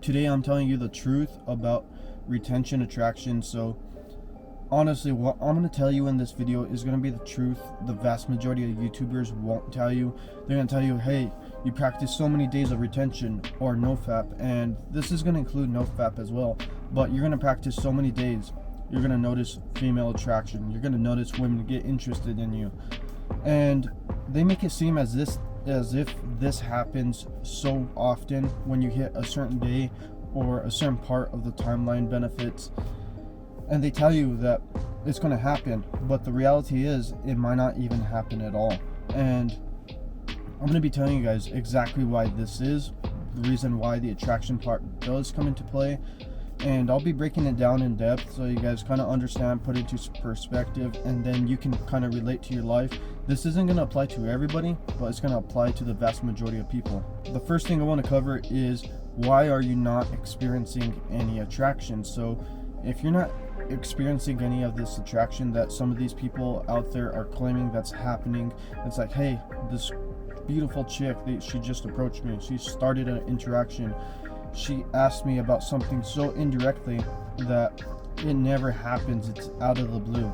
Today I'm telling you the truth about retention attraction. So honestly, what I'm going to tell you in this video is going to be the truth. The vast majority of YouTubers won't tell you. They're going to tell you, hey, you practice so many days of retention or Nofap, and this is going to include Nofap as well, but you're going to practice so many days, you're going to notice female attraction, you're going to notice women get interested in you. And they make it seem as if this happens so often when you hit a certain day or a certain part of the timeline benefits, and they tell you that it's going to happen, but the reality is it might not even happen at all. And I'm going to be telling you guys exactly why this is, the reason why the attraction part does come into play, and I'll be breaking it down in depth so you guys kind of understand, put it into perspective, and then you can kind of relate to your life. This isn't going to apply to everybody, but it's going to apply to the vast majority of people. The first thing I want to cover is, why are you not experiencing any attraction? So if you're not experiencing any of this attraction that some of these people out there are claiming that's happening, it's like, hey, this beautiful chick, she just approached me, she started an interaction, she asked me about something so indirectly that it never happens, it's out of the blue.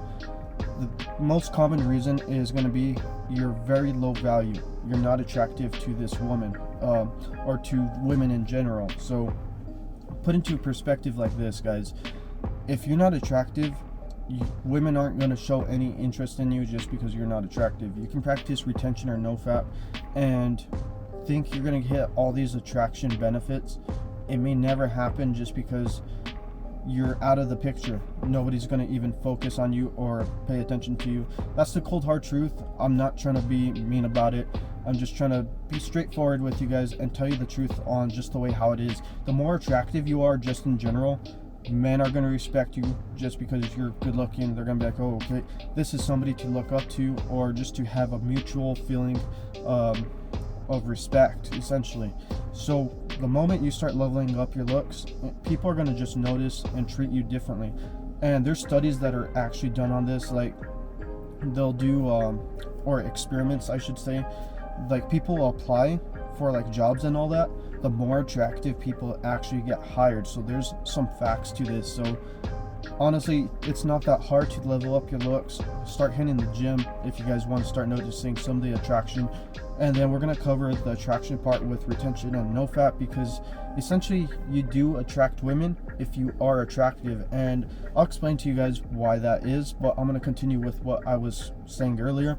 The most common reason is going to be you're very low value, you're not attractive to this woman, or to women in general. So put into perspective like this, guys, if you're not attractive, women aren't going to show any interest in you just because you're not attractive. You can practice retention or Nofap and think you're going to hit all these attraction benefits. It may never happen just because you're out of the picture. Nobody's going to even focus on you or pay attention to you. That's the cold hard truth. I'm not trying to be mean about it. I'm just trying to be straightforward with you guys and tell you the truth on just the way how it is. The more attractive you are just in general, men are going to respect you just because you're good looking. They're going to be like, oh, okay, this is somebody to look up to, or just to have a mutual feeling of respect, essentially. So the moment you start leveling up your looks, people are going to just notice and treat you differently. And there's studies that are actually done on this, like they'll do or experiments, I should say, like people apply for like jobs and all that. The more attractive people actually get hired. So there's some facts to this. So honestly, it's not that hard to level up your looks. Start hitting the gym if you guys want to start noticing some of the attraction. And then we're going to cover the attraction part with retention and Nofap, because essentially you do attract women if you are attractive. And I'll explain to you guys why that is, but I'm going to continue with what I was saying earlier.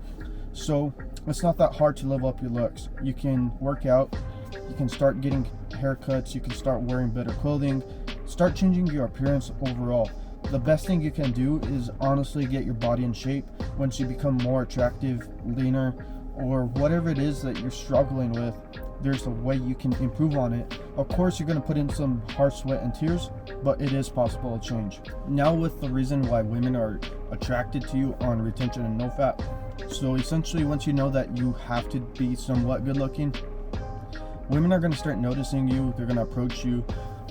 So it's not that hard to level up your looks. You can work out, you can start getting haircuts, you can start wearing better clothing, start changing your appearance overall. The best thing you can do is honestly get your body in shape. Once you become more attractive, leaner, or whatever it is that you're struggling with, there's a way you can improve on it. Of course, you're going to put in some hard sweat and tears, but it is possible to change. Now with the reason why women are attracted to you on retention and Nofap. So essentially, once you know that you have to be somewhat good looking, women are going to start noticing you, they're going to approach you,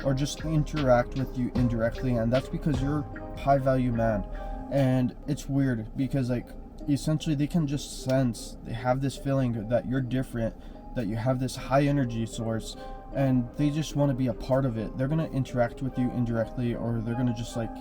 or just interact with you indirectly, and that's because you're a high value man. And it's weird because like essentially they can just sense, they have this feeling that you're different, that you have this high energy source, and they just want to be a part of it. They're going to interact with you indirectly, or they're going to just like,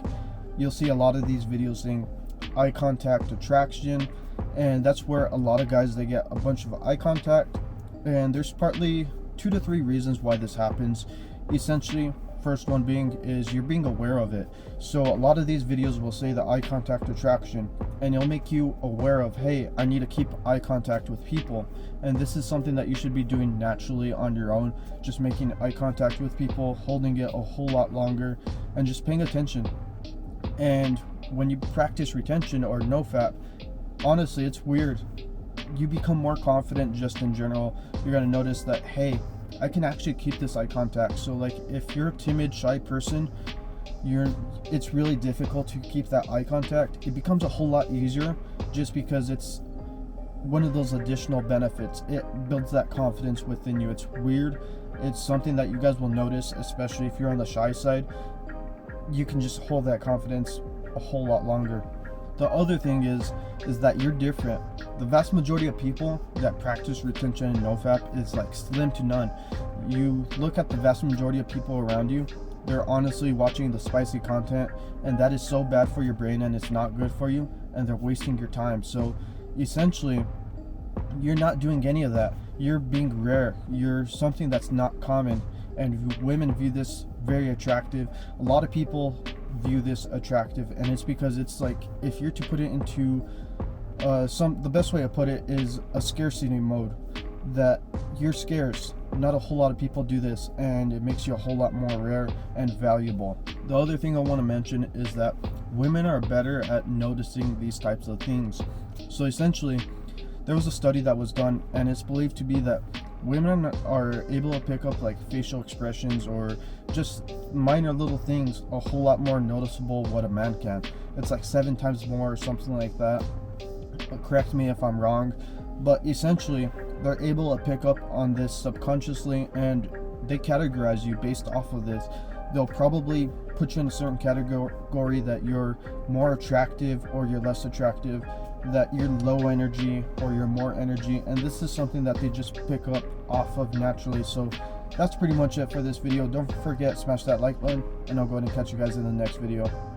you'll see a lot of these videos saying eye contact attraction, and that's where a lot of guys, they get a bunch of eye contact. And there's partly 2 to 3 reasons why this happens. Essentially, first one being is you're being aware of it. So a lot of these videos will say the eye contact attraction, and it'll make you aware of, hey, I need to keep eye contact with people. And this is something that you should be doing naturally on your own, just making eye contact with people, holding it a whole lot longer, and just paying attention. And when you practice retention or Nofap, honestly, it's weird. You become more confident just in general. You're going to notice that, hey, I can actually keep this eye contact. So like if you're a timid, shy person, it's really difficult to keep that eye contact. It becomes a whole lot easier just because it's one of those additional benefits. It builds that confidence within you. It's weird. It's something that you guys will notice, especially if you're on the shy side. You can just hold that confidence a whole lot longer. The other thing is that you're different. The vast majority of people that practice retention and Nofap is like slim to none. You look at the vast majority of people around you, they're honestly watching the spicy content, and that is so bad for your brain and it's not good for you, and they're wasting your time. So essentially, you're not doing any of that. You're being rare. You're something that's not common, and women view this very attractive. A lot of people view this attractive, and it's because it's like, if you're to put it into the best way to put it is a scarcity mode, that you're scarce. Not a whole lot of people do this, and it makes you a whole lot more rare and valuable. The other thing I want to mention is that women are better at noticing these types of things. So essentially, there was a study that was done, and it's believed to be that women are able to pick up like facial expressions or just minor little things a whole lot more noticeable what a man can. It's like 7 times more or something like that. Correct me if I'm wrong, but essentially they're able to pick up on this subconsciously, and they categorize you based off of this. They'll probably put you in a certain category that you're more attractive or you're less attractive, that you're low energy or you're more energy, and this is something that they just pick up off of naturally. So that's pretty much it for this video. Don't forget, smash that like button, and I'll go ahead and catch you guys in the next video.